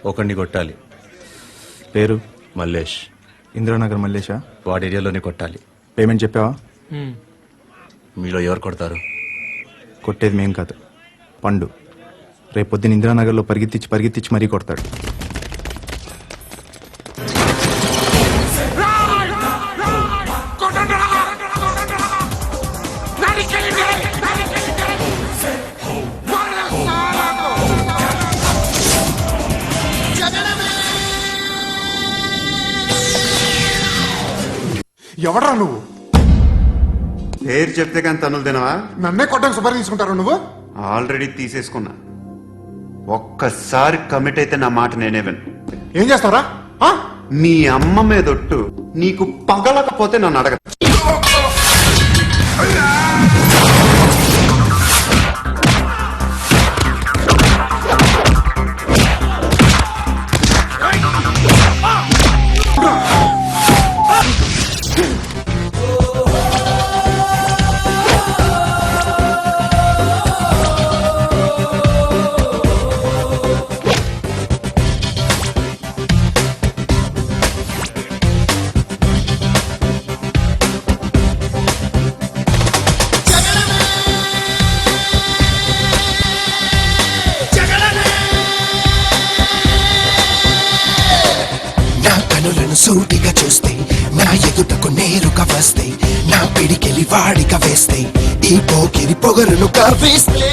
ఒకడిని కొట్టాలి. పేరు మల్లేష్. ఇందిరానగర్ మల్లేషా? వాడి ఏరియాలోనే కొట్టాలి. పేమెంట్ చెప్పావా? మీలో ఎవరు కొడతారు? కొట్టేది మేం కాదు, పండు. రేపు పొద్దున ఇందిరానగర్లో పరిగెత్తించి మరీ కొడతాడు. ఎవడరా నువ్వు? పేరు చెప్తే కానీ తనులు తినవా? నన్నే కొట్టడానికి సుపారీ తీసుకుంటారు నువ్వు? ఆల్రెడీ తీసేసుకున్నా. ఒక్కసారి కమిట్ అయితే నా మాట నేనే విను. ఏం చేస్తావరా? మీ అమ్మ మీదొట్టు నీకు పగలకపోతే నన్ను అడగ. సూటిగా చూస్తే నా ఎదుటకు నేరుగా వస్తే నా పిడికెలి వాడిగా వేస్తే ఈ పోకిరి పొగరును కవ్విస్తే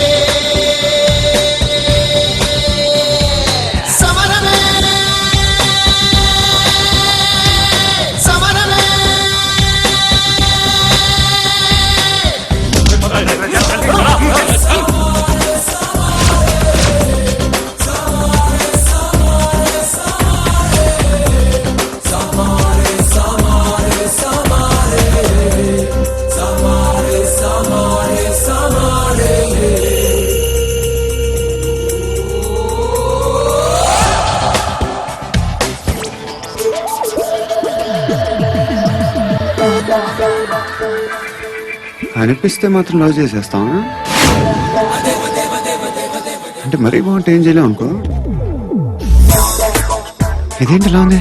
అనిపిస్తే మాత్రం లవ్ చేసేస్తాం అంటే మరీ బాగుంటే ఏం చేయలేం అనుకో. ఇదేంటి ఇలా ఉంది?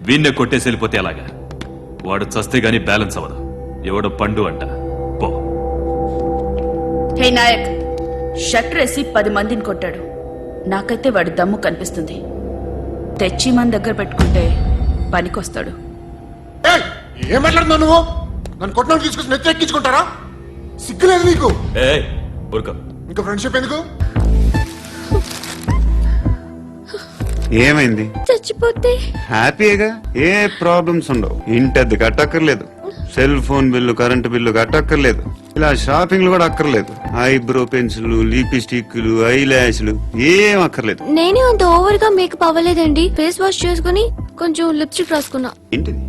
వీణ్ణే కొట్టేసి వెళ్ళిపోతే అలాగా? వాడు చస్తే గానీ బ్యాలెన్స్ అవ్వదు. ఎవడో పండు అంట. పో. హే నాయక్, షట్టర్ వేసి 10 మందిని కొట్టాడు. నాకైతే వాడి దమ్ము కనిపిస్తుంది. తెచ్చి మన దగ్గర పెట్టుకుంటే పనికొస్తాడు. ఏం మాట్లాడుతున్నావు నువ్వు? నన్ను కొట్టడానికి తీసుకొచ్చి నెత్తి ఎక్కించుకుంటారా? సిగ్గులేదు నీకు? ఇంకా ఫ్రెండ్షిప్ ఎందుకు? ఏమైంది? చచ్చిపోతే హ్యాపీగా, ఏ ప్రాబ్లమ్స్ ఉండవు. ఇంటి అద్దె కట్టక్కర్లేదు, cell phone bill, current bill కట్టక్కర్లేదు, ఇలా షాపింగ్లు కూడా అక్కర్లేదు. ఐబ్రో పెన్సిల్, లిప్స్టిక్లు, ఐ ల్యాష్లు ఏం అక్కర్లేదు. నేనే అంత ఓవర్ గా మేకప్ అవ్వలేదండి. ఫేస్ వాష్ చేసుకుని కొంచెం లిప్స్టిక్ రాసుకున్నా. ఏంటిది?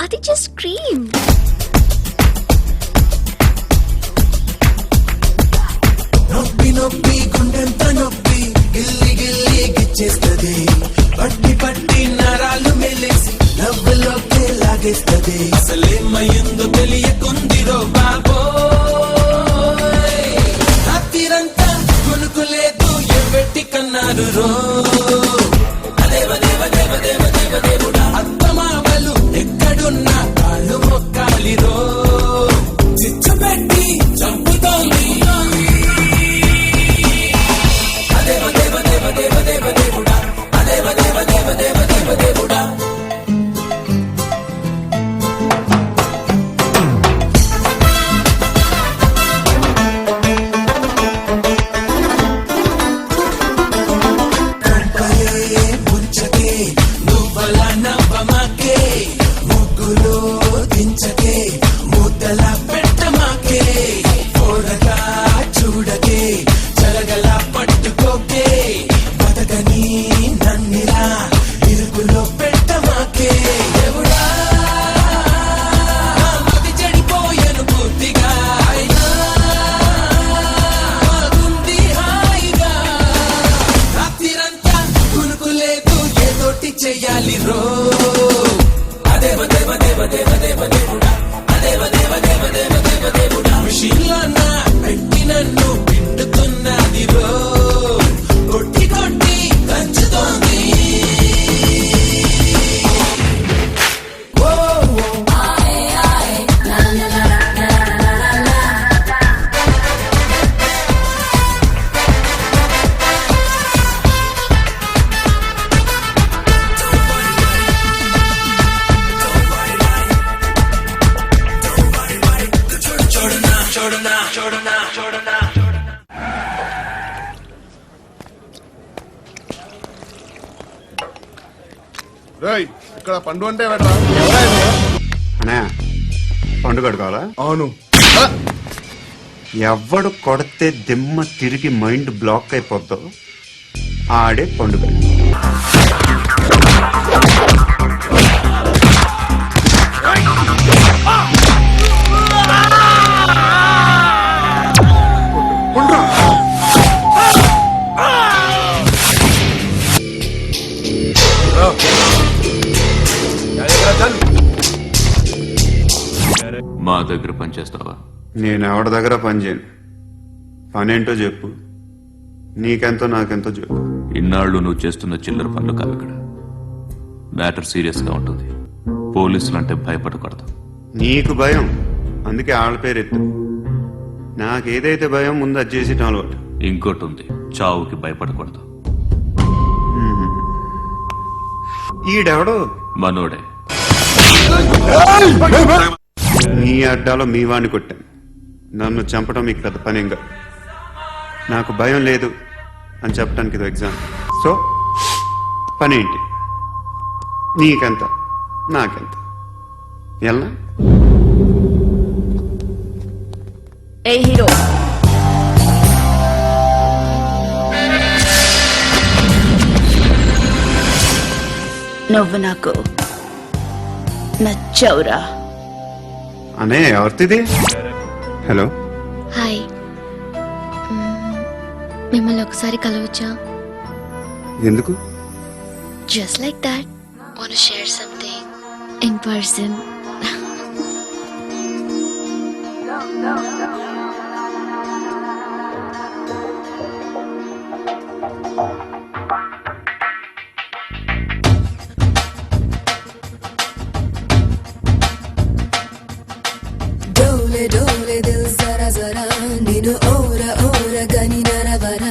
అది జస్ట్ క్రీమ్. నొప్పి నొప్పి గుండెంత నొప్పి గిల్లి గిల్లి గిచ్చేస్తది. పట్టి పట్టి నరాలు మెలేసి నవ్వులోకి లాగేస్తది. అసలేమయ్యిందో తెలియకుందిరో బాబోయ్. రాత్రిరంతా కొనుక్కులేదు ఎవ్వెట్టి కన్నారు రో. దేవ దేవ దేవ దేవ దేవ దేవుడా, అత్తమావలు ఎక్కడున్నా కాళ్ళు మొక్కాలి రో. చిచ్చు పెట్టి చంపుతోంది. అదేవ దేవ దేవ దేవ దేవ దేవుడా, అదేవ దేవ దేవ దేవ దేవ దేవుడా. ముంచకే నువ్వలా నవ్వమాకే. ఇక్కడ పండు అంటే ఎవరా నువ్వు? అనే పండుగ కావాలా? అవును. ఎవడు కొడితే దిమ్మ తిరిగి మైండ్ బ్లాక్ అయిపోద్దో ఆడే పండుగ. మా దగ్గర పనిచేస్తావా? నేను ఎవడి దగ్గర పని చేయను. పనేంటో చెప్పు, నీకెంతో నాకెంతో చెప్పు. ఇన్నాళ్ళు నువ్వు చేస్తున్న చిల్లర పనులు కావు ఇక్కడ. మ్యాటర్ సీరియస్ గా ఉంటుంది. పోలీసులు అంటే భయపడకూడదు. నీకు భయం, అందుకే ఆళ్ళ పేరు ఎత్తు. నాకేదైతే భయం ముందు అది చేసి అలవాటు. ఇంకోటి ఉంది, చావుకి భయపడకూడదు. ఈడెవడు? మనోడే. మీ అడ్డాలో మీ వాణ్ణి కొట్టాను. నన్ను చంపడం మీకు పెద్ద పనేంగా. నాకు భయం లేదు అని చెప్పడానికి ఇది ఎగ్జామ్. సో పనేంటి? నీకెంత నాకెంత? ఎలా? ఏ హీరో, నువ్వు నాకు నచ్చావురా. అనే ఎవరిది? Hello, hi. మిమ్మల్ని ఒకసారి కలవచ్చా? ఎందుకు? Just like that. Want to share something in person. డోలే డోలే దిల్ జరా జరా నిన్ను ఓర ఓర గని నరవర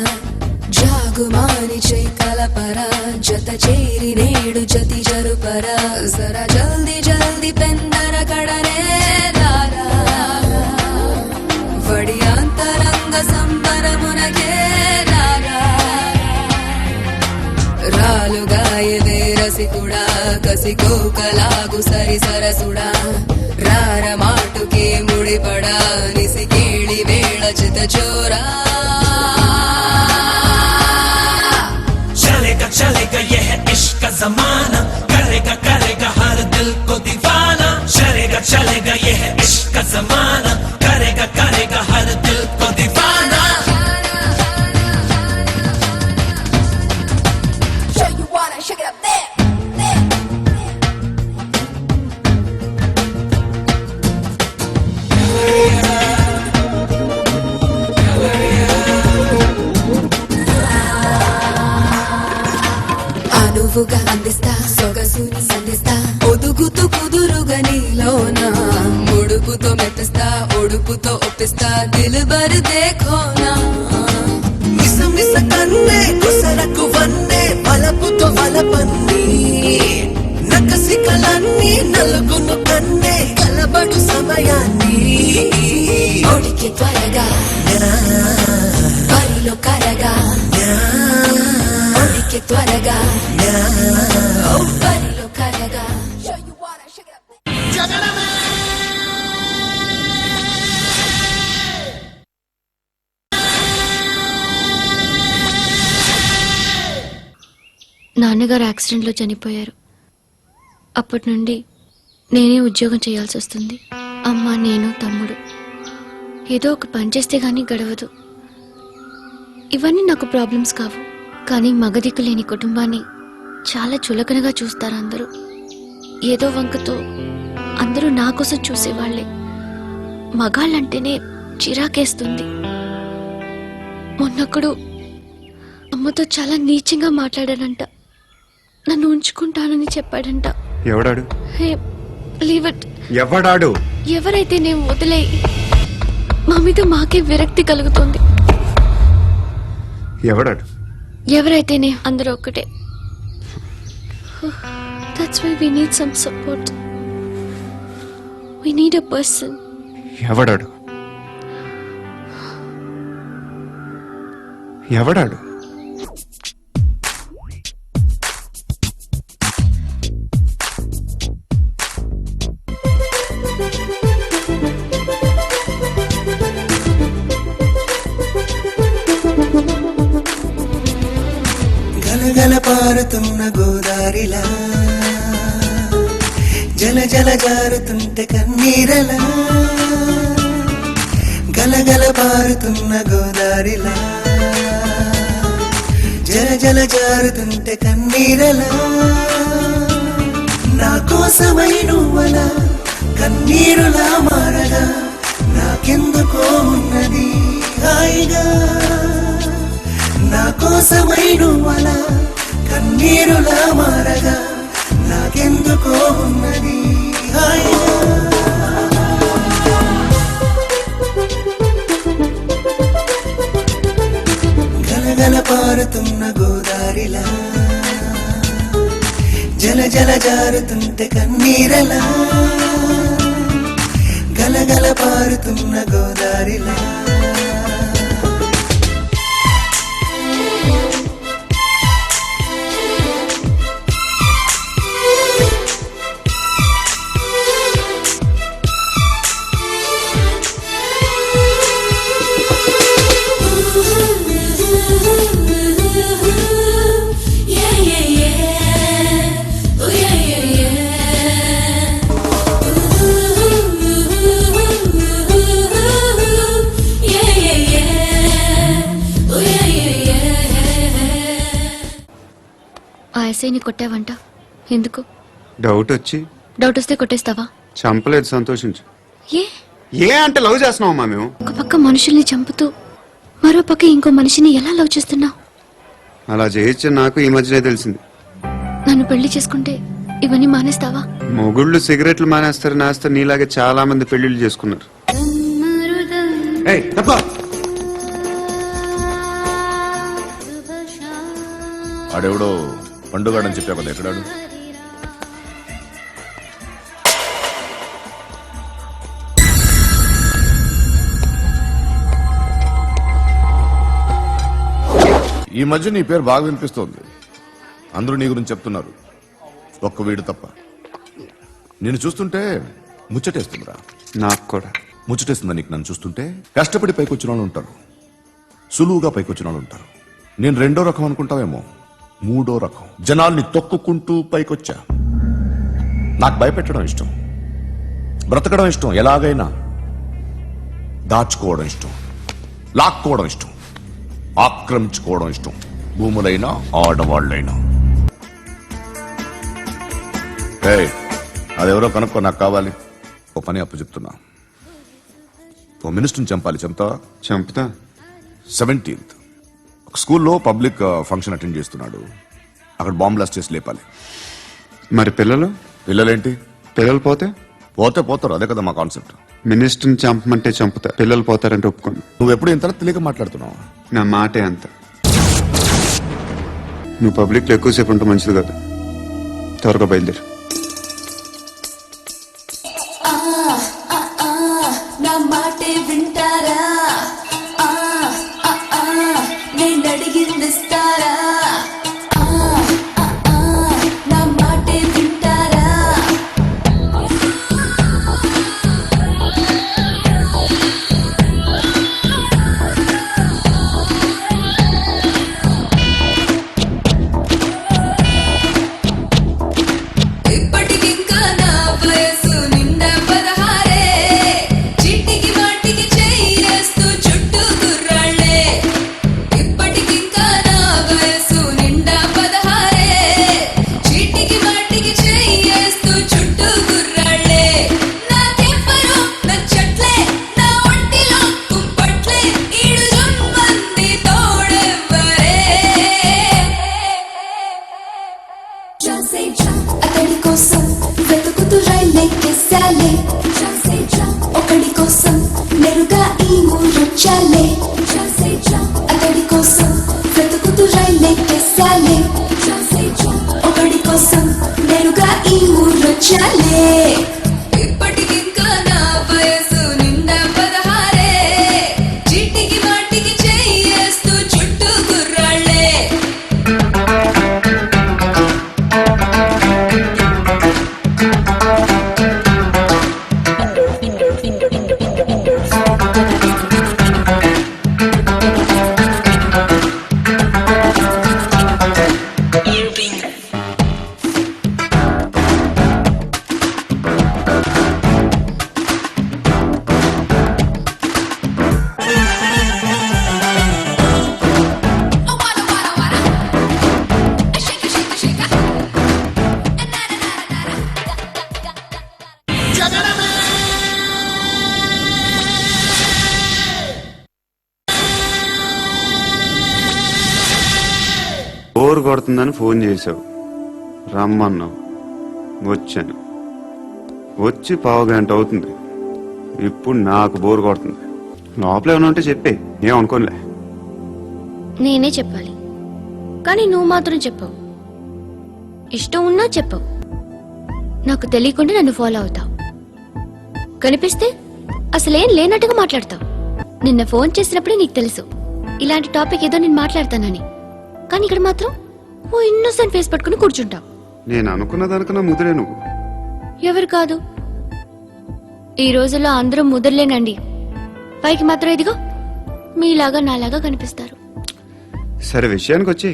జాగుమాని చై కలపర జత చేరి నేడు జతి జరుపర జరా జల్ది జల్ది పెందర కడనే రారా వడి అంతరంగ సంబరమునకే రారా రాలుగాయదే రసికుడా కసికోకలాగు సరి సరసుడా రార మాటుకే ముడిపడా నిసి కేళి వేళ చిత చోరా चलेगा ये है इश्क का जमाना करेगा करेगा हर दिल को दीवाना चलेगा ये है इश्क का जमाना करेगा करेगा हर दिल को दीवाना Show you wanna shake it up there, there. అనువుగా అందిస్తా సొగసుని సంధిస్తా ఒదుగుతూ కుదురుగా నీలోనా ముడుపుతో మెప్పిస్తా ఒడుపుతో ఒప్పిస్తా దిల్బర్ దేఖోనా మిస మిస కన్నే కుసరకు వన్నే వలపుతో వలపన్ని నకసి కలన్ని నలుగును కన్నే కలబడు సమయాన్ని ఒడికి త్వరగా బరిలో కరగా ఒడికి త్వరగా బరిలో కరగా నాన్నగారు యాక్సిడెంట్లో చనిపోయారు. అప్పటి నుండి నేనే ఉద్యోగం చేయాల్సి వస్తుంది. అమ్మ, నేను, తమ్ముడు ఏదో ఒక పని చేస్తే గానీ గడవదు. ఇవన్నీ నాకు ప్రాబ్లమ్స్ కావు, కానీ మగదిక్కు లేని కుటుంబాన్ని చాలా చులకనగా చూస్తారు అందరూ. ఏదో వంకతో అందరూ నా కోసం చూసేవాళ్లే. మగాళ్ళంటేనే చిరాకేస్తుంది. మొన్నొక్కడు అమ్మతో చాలా నీచంగా మాట్లాడాడంట. నన్ను ఉంచుకుంటానని చెప్పాడంట. ఎవడాడు? హే, లీవ్ ఇట్. ఎవడాడు? ఎవరైతే నేను వదిలే, మా మీద మాకే విరక్తి కలుగుతుంది. ఎవడాడు? ఎవరైతేనే అందరూ ఒక్కటే. That's why we need some support. We need a person. ఎవడాడు? ఎవడాడు? గలగల పారుతున్న గోదారిలా జల జల జారుతుంటే కన్నీరలా గలగల పారుతున్న గోదారిలా జల జల జారుతుంటే కన్నీరలా నా కోసమై నువ్వలా కన్నీరులా మారగా నాకెందుకో ఉన్నది హాయిగా నా కోసమై నువ్వలా కన్నీరులా మారగా నాకెందుకో ఉన్నది హాయిగా గలగల పారుతున్న గోదారిలా జల జల జారుతుంటే కన్నీరలా గలగల పారుతున్న గోదారిలా ఆ ఎస్ఐని కొట్టావంట ఎందుకు? డౌట్ వచ్చి. డౌట్ వస్తే కొట్టేస్తావా? చంపలేదు, సంతోషించు. ఏ ఏ అంటే లవ్ చేస్తున్నావమ్మా మేము. ఒక పక్క మనుషుల్ని చంపుతూ మరో పక్క ఇంకో మనిషిని ఎలా లవ్ చేస్తున్నావు? అలా చేయొచ్చు నాకు ఈ మధ్యనే తెలిసింది. నన్ను పెళ్లి చేసుకుంటే ఇవన్నీ మానేస్తావా? మొగుళ్ళు సిగరెట్లు మానేస్తారు, నేస్తారు. నీలాగే చాలా మంది పెళ్లిళ్ళు చేసుకున్నారు. ఏయ్, తప్ప. ఆడెవడో పండుగాడని చెప్పావు కదా, ఎక్కడాడు? ఈ మధ్య నీ పేరు బాగా వినిపిస్తోంది. అందరూ నీ గురించి చెప్తున్నారు, ఒక్క వీడు తప్ప. నేను చూస్తుంటే ముచ్చటేస్తుందిరా. నాకు కూడా ముచ్చటేస్తుందా నీకు నన్ను చూస్తుంటే? కష్టపడి పైకొచ్చిన వాళ్ళు ఉంటారు, సులువుగా పైకొచ్చిన వాళ్ళు ఉంటారు. నేను రెండో రకం అనుకుంటావేమో, మూడో రకం. జనాల్ని తొక్కుకుంటూ పైకొచ్చా. నాకు భయపెట్టడం ఇష్టం, బ్రతకడం ఇష్టం, ఎలాగైనా దాచుకోవడం ఇష్టం, లాక్కోవడం ఇష్టం, ఆక్రమించుకోవడం ఇష్టం. భూములైనా ఆడవాళ్ళైనా. అదెవరో కనుక్కో, నాకు కావాలి. ఓ పని అప్పు చెప్తున్నా, ఓ మినిస్టర్ని చంపాలి. చంపుతావా? చంపుతా. 17th ఒక స్కూల్లో పబ్లిక్ ఫంక్షన్ అటెండ్ చేస్తున్నాడు. అక్కడ బాంబ్ బ్లాస్ట్ చేసి లేపాలి. మరి పిల్లలు? పిల్లలేంటి? పిల్లలు పోతే పోతే పోతారు, అదే కదా మా కాన్సెప్ట్. మినిస్టర్ని చంపమంటే చంపుతా, పిల్లలు పోతారంటే ఒప్పుకోను. నువ్వు ఎప్పుడు ఇంత తెలియక మాట్లాడుతున్నావు? నా మాటే అంత. నువ్వు పబ్లిక్లో ఎక్కువసేపు ఉంటే మంచిది కాదు. త్వరగా బయలుదేరు. నా మాటే వింటారా? నేను అడిగిందిస్తారా? నా మాటే వింటారా? ఇప్పటికింకా నా వయసు నిండా 16. చీటికి మాటికి చెయ్యేస్తూ చుట్టూ గుర్రాళ్ళే. ఇప్పటికింకా నా వయసు నిండా 16. చీటికి మాటికి చెయ్యేస్తూ చుట్టూ గుర్రాళ్ళే. నాకెవ్వరూ నచ్చట్లే, నా ఒంటిలో కుంపట్లే. ఈడు జుమ్మంది తోడెవ్వరే. అతడి కోసం వెతుకుతూ రైలెక్కేసాలే. ఒకడి కోసం నెరుగా ఈ ఊరొచ్చాలే. అతడి కోసం వెతుకుతూ రైలెక్కేసాలే. ఒకడి కోసం నెరుగా ఈ ఊరొచ్చాలే. ఇప్పటికింకా నా వయసు నిండా 16. చీటికి మాటికి చెయ్యేస్తూ చుట్టూ గుర్రాళ్ళే. బోర్ కొడుతుందని ఫోన్ చేసావు, రమ్మన్నావు, వచ్చాను. వచ్చి పావు గంట అవుతుంది. ఇప్పుడు నాకు బోర్ కొడుతుంది. లోపల ఏమైనా ఉంటే చెప్పే, ఏమనుకోనిలే. నేనే చెప్పాలి కానీ నువ్వు మాత్రం చెప్పవు. ఇష్టం ఉన్నా చెప్పవు. నాకు తెలియకుండా నన్ను ఫాలో అవుతావు. కనిపిస్తే అసలేం లేనట్టుగా మాట్లాడతావు. నిన్న ఫోన్ చేసినప్పుడే నీకు తెలుసు ఇలాంటి టాపిక్ ఏదో నేను మాట్లాడతానని. కానీ ఇక్కడ మాత్రం ఓ ఇన్నోసెంట్ ఫేస్ పట్టుకుని కూర్చుంటావు. నేను అనుకున్న దానికన్నా ముదిరే నువ్వు. ఎవరు కాదు, ఈ రోజుల్లో అందరూ ముదరలేనండి. పైకి మాత్రం ఇదిగో మీలాగా నాలాగా కనిపిస్తారు. సరే విషయానికి వచ్చి,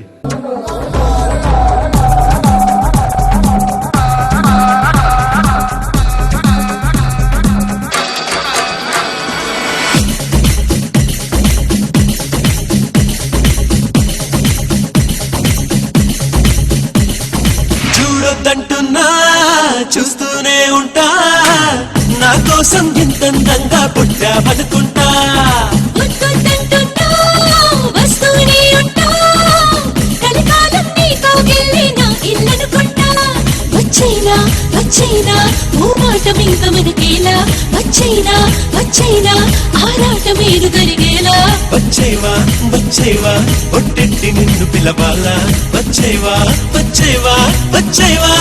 చూడొద్దంటున్నా చూస్తూనే ఉంటా, నా కోసం ఇంతందంగా పుట్టా బతుకుంటా. వస్తూనే ఉంటా కలకాలం నీతో గిల్లి నా ఇల్లనుకుంటా. వచ్చైనా వచ్చైనా ఓ మాట మింక మనకేలా. వచ్చైనా వచ్చైనా ఆరాట మీరు కలిగేలా. వచ్చేవా వచ్చేవా ఒట్టెట్టి నిన్ను పిలవాలా. వచ్చేవా వచ్చేవా వచ్చేవా.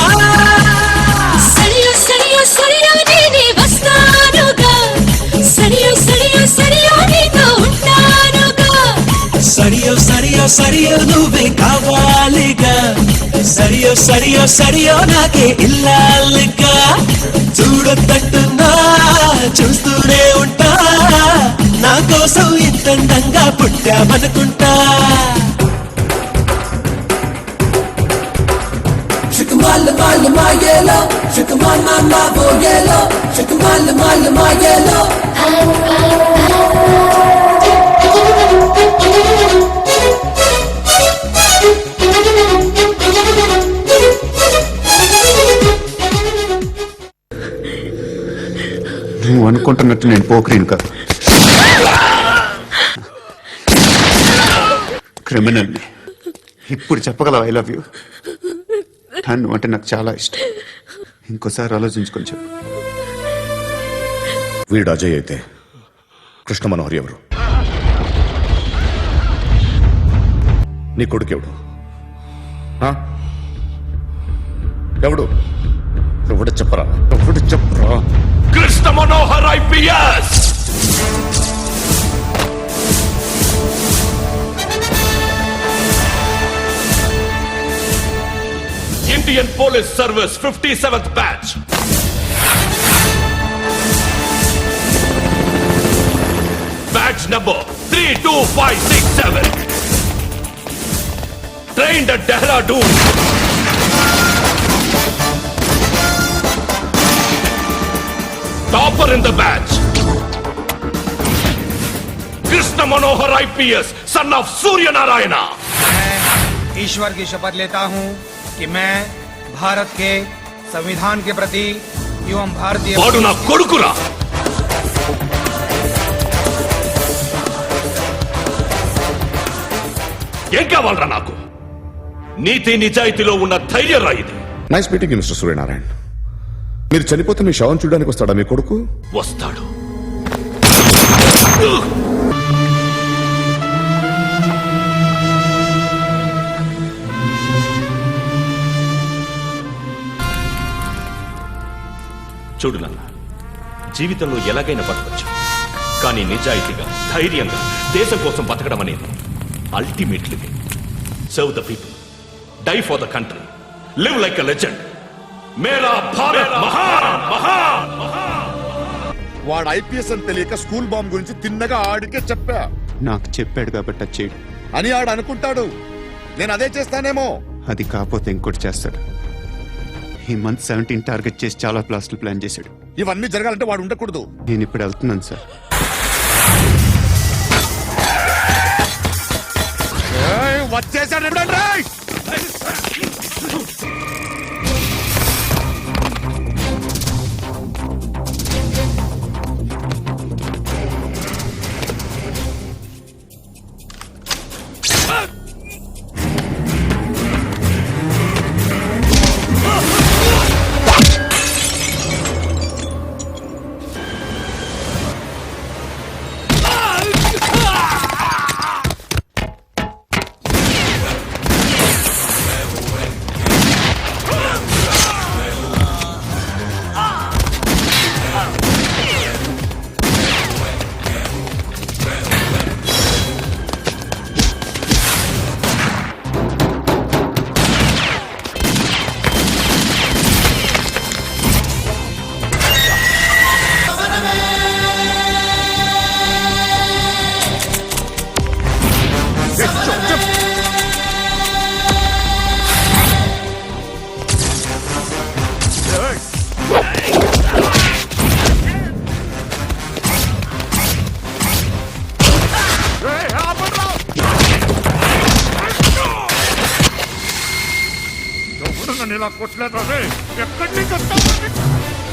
సరియో సరియో సరియో నేనే వస్తానుగా. సరియో సరియో సరియో నీతో ఉంటానుగా. సరియో సరియో సరియో నువ్వే కావాలిగా. సరియో సరియో సరియో నాకే ఇల్లాలిగా. చూడొద్దంటున్నా చూస్తూనే ఉంటా, నా కోసం ఇంతందంగా పుట్టామనుకుంటా. Shikamal mal my yellow, shikamal my bo yellow, shikamal my yellow. నువ్వు అనుకుంటున్నట్టు నేను పోకరీని కాదు, క్రిమినల్ని. ఇప్పుడు చెప్పగలవు ఐ లవ్ యూ. నన్ను అంటే నాకు చాలా ఇష్టం. ఇంకోసారి ఆలోచించుకొని చెప్పు. వీడు అజయ్ అయితే కృష్ణ మనోహర్ ఎవరు? నీ కొడుకెవడు? ఆ? ఎవడు? ఎవడు చెప్పరా? ఎవడు చెప్పరా? Krishna Manohar IPS. Indian Police Service 57th batch. Batch number 32567. Trained at Dehradun. Topper in the batch. Krishna Manohar IPS, son of Surya Narayana. ईश्वर की शपथ लेता हूँ कि मैं भारत के संविधान के प्रति एवं भारतीय వాడు నా కొడుకురా. ఏం కావాలరా నాకు? నీతి నిజాయితీలో ఉన్న ధైర్యం రా ఇది. Nice meeting mister Suryanarayana. మీరు చనిపోతే మీ శవం చూడడానికి వస్తాడా మీ కొడుకు? వస్తాడు. చూడు నాన్న, జీవితంలో ఎలాగైనా బతకచ్చు, కానీ నిజాయితీగా ధైర్యంగా దేశం కోసం బతకడం అనేది ultimately serve the people, die for the country, live like a legend. మేరా భారత్ మహాన్ మహాన్. వాడు ఐపీఎస్ అని తెలియక స్కూల్ బాంబ్ గురించి తిన్నగా ఆడికే చెప్పా. నాకు చెప్పాడు కాబట్టి అది చేయడు అని ఆడు అనుకుంటాడు. నేను అదే చేస్తానేమో. అది కాకపోతే ఇంకోటి చేస్తాడు. ఈ మంత్ 17 టార్గెట్ చేసి చాలా ప్లాస్టులు ప్లాన్ చేశాడు. ఇవన్నీ జరగాలంటే వాడు ఉండకూడదు. నేను ఇప్పుడు వెళ్తున్నాను సార్. వచ్చేసాడు. కొట్టలేదు ఎక్కడి నుంచి వస్తావు